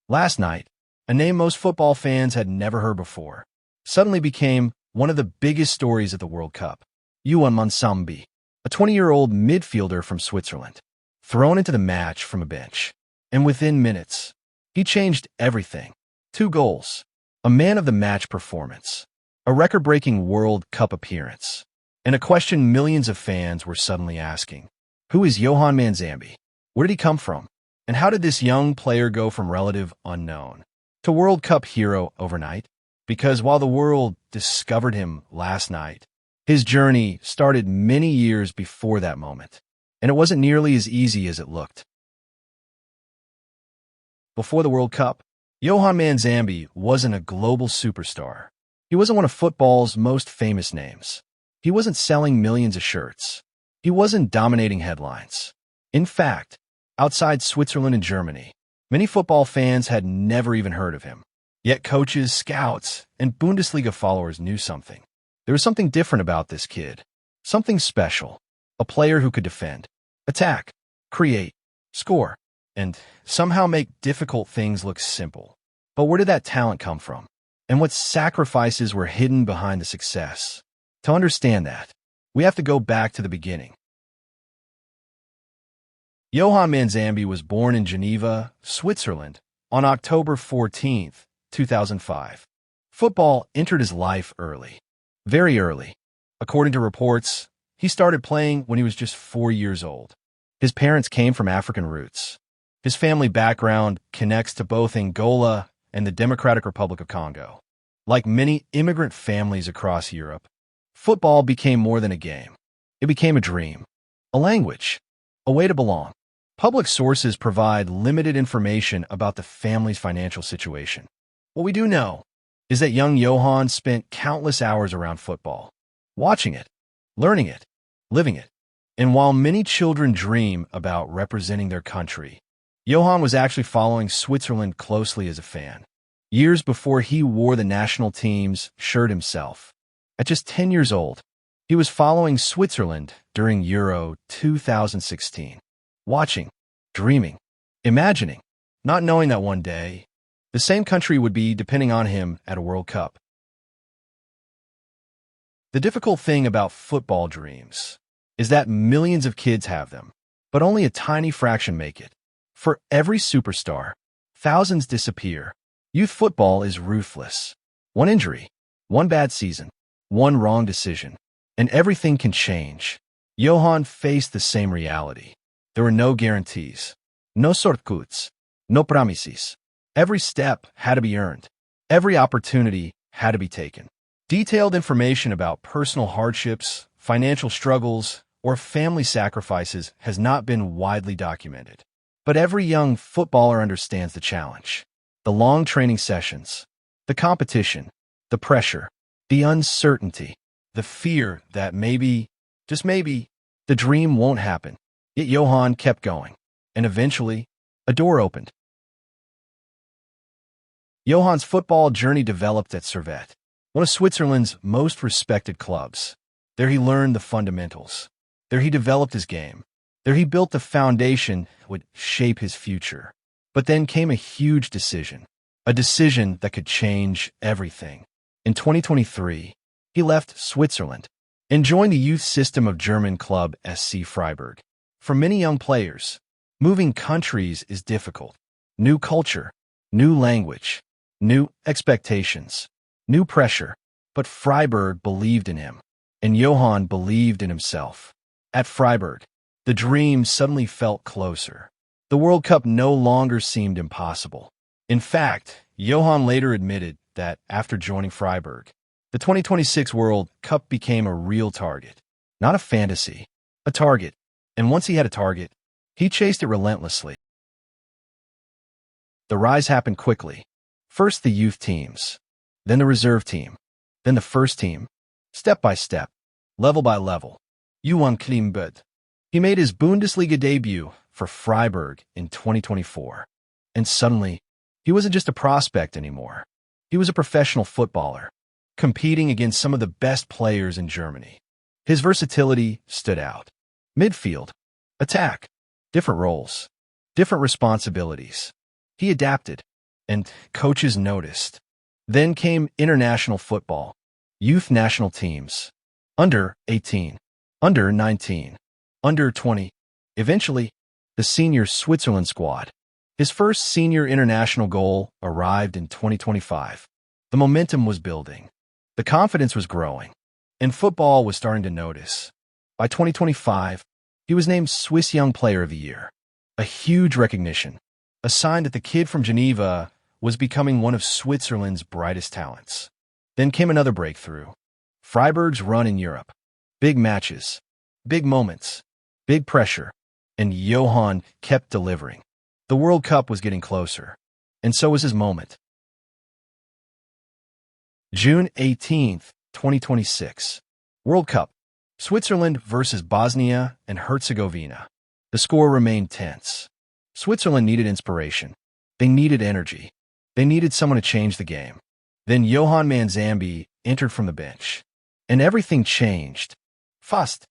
Last night, a name most football fans had never heard before, suddenly became one of the biggest stories at the World Cup. Johan Manzambi, a 20-year-old midfielder from Switzerland, thrown into the match from a bench. And within minutes, he changed everything. 2 goals, a man-of-the-match performance, a record-breaking World Cup appearance, and a question millions of fans were suddenly asking. Who is Johan Manzambi? Where did he come from? And how did this young player go from relative unknown to World Cup hero overnight? Because while the world discovered him last night, his journey started many years before that moment, and it wasn't nearly as easy as it looked. Before the World Cup, Johan Manzambi wasn't a global superstar. He wasn't one of football's most famous names. He wasn't selling millions of shirts. He wasn't dominating headlines. In fact, outside Switzerland and Germany, many football fans had never even heard of him. Yet coaches, scouts, and Bundesliga followers knew something. There was something different about this kid. Something special. A player who could defend, attack, create, score, and somehow make difficult things look simple. But where did that talent come from? And what sacrifices were hidden behind the success? To understand that, we have to go back to the beginning. Johan Manzambi was born in Geneva, Switzerland, on October 14, 2005. Football entered his life early, very early. According to reports, he started playing when he was just 4 years old. His parents came from African roots. His family background connects to both Angola and the Democratic Republic of Congo. Like many immigrant families across Europe, football became more than a game. It became a dream, a language, a way to belong. Public sources provide limited information about the family's financial situation. What we do know is that young Johan spent countless hours around football, watching it, learning it, living it. And while many children dream about representing their country, Johan was actually following Switzerland closely as a fan. Years before he wore the national team's shirt himself. At just 10 years old, he was following Switzerland during Euro 2016. Watching, dreaming, imagining, not knowing that one day, the same country would be depending on him at a World Cup. The difficult thing about football dreams is that millions of kids have them, but only a tiny fraction make it. For every superstar, thousands disappear. Youth football is ruthless. One injury, one bad season, one wrong decision, and everything can change. Johan faced the same reality. There were no guarantees, no shortcuts, no promises. Every step had to be earned. Every opportunity had to be taken. Detailed information about personal hardships, financial struggles, or family sacrifices has not been widely documented. But every young footballer understands the challenge. The long training sessions, the competition, the pressure, the uncertainty, the fear that maybe, just maybe, the dream won't happen. Yet Johan kept going, and eventually, a door opened. Johan's football journey developed at Servette, one of Switzerland's most respected clubs. There he learned the fundamentals. There he developed his game. There he built the foundation that would shape his future. But then came a huge decision, a decision that could change everything. In 2023, he left Switzerland and joined the youth system of German club SC Freiburg. For many young players, moving countries is difficult. New culture, new language, new expectations, new pressure. But Freiburg believed in him, and Johan believed in himself. At Freiburg, the dream suddenly felt closer. The World Cup no longer seemed impossible. In fact, Johan later admitted that after joining Freiburg, the 2026 World Cup became a real target. Not a fantasy, a target. And once he had a target, he chased it relentlessly. The rise happened quickly. First the youth teams, then the reserve team, then the first team. Step by step, level by level. Johan Klimbert. He made his Bundesliga debut for Freiburg in 2024. And suddenly, he wasn't just a prospect anymore. He was a professional footballer, competing against some of the best players in Germany. His versatility stood out. Midfield, attack, different roles, different responsibilities. He adapted, and coaches noticed. Then came international football, youth national teams, under 18, under 19, under 20, eventually, the senior Switzerland squad. His first senior international goal arrived in 2025. The momentum was building. The confidence was growing, and football was starting to notice. By 2025, he was named Swiss Young Player of the Year, a huge recognition, a sign that the kid from Geneva was becoming one of Switzerland's brightest talents. Then came another breakthrough. Freiburg's run in Europe. Big matches, big moments, big pressure, and Johan kept delivering. The World Cup was getting closer, and so was his moment. June 18th, 2026. World Cup. Switzerland versus Bosnia and Herzegovina. The score remained tense. Switzerland needed inspiration. They needed energy. They needed someone to change the game. Then Johan Manzambi entered from the bench. And everything changed. Fast.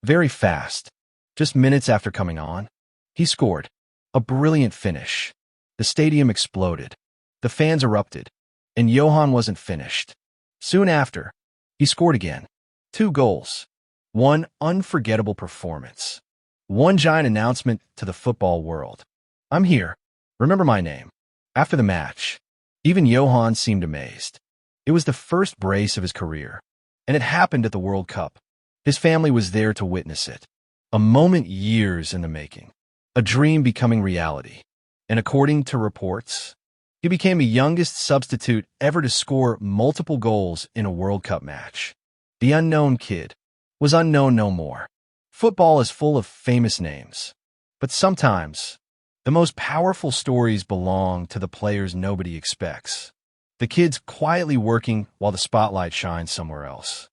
Very fast. Just minutes after coming on, he scored. A brilliant finish. The stadium exploded. The fans erupted. And Johan wasn't finished. Soon after, he scored again. 2 goals. One unforgettable performance. One giant announcement to the football world. I'm here. Remember my name. After the match, even Johan seemed amazed. It was the first brace of his career, and it happened at the World Cup. His family was there to witness it. A moment years in the making. A dream becoming reality. And according to reports, he became the youngest substitute ever to score multiple goals in a World Cup match. The unknown kid was unknown no more. Football is full of famous names, but sometimes the most powerful stories belong to the players nobody expects. The kids quietly working while the spotlight shines somewhere else.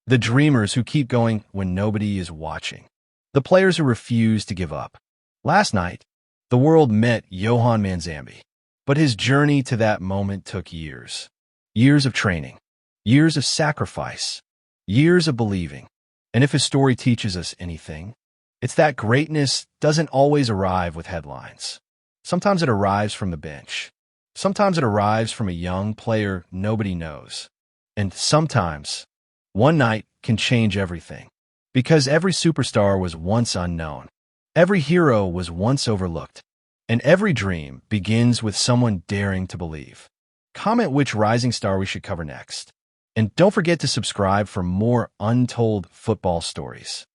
The dreamers who keep going when nobody is watching. The players who refuse to give up. Last night, the world met Johan Manzambi. But his journey to that moment took years. Years of training. Years of sacrifice. Years of believing. And if his story teaches us anything, it's that greatness doesn't always arrive with headlines. Sometimes it arrives from the bench. Sometimes it arrives from a young player nobody knows. And sometimes, one night can change everything. Because every superstar was once unknown. Every hero was once overlooked. And every dream begins with someone daring to believe. Comment which rising star we should cover next. And don't forget to subscribe for more untold football stories.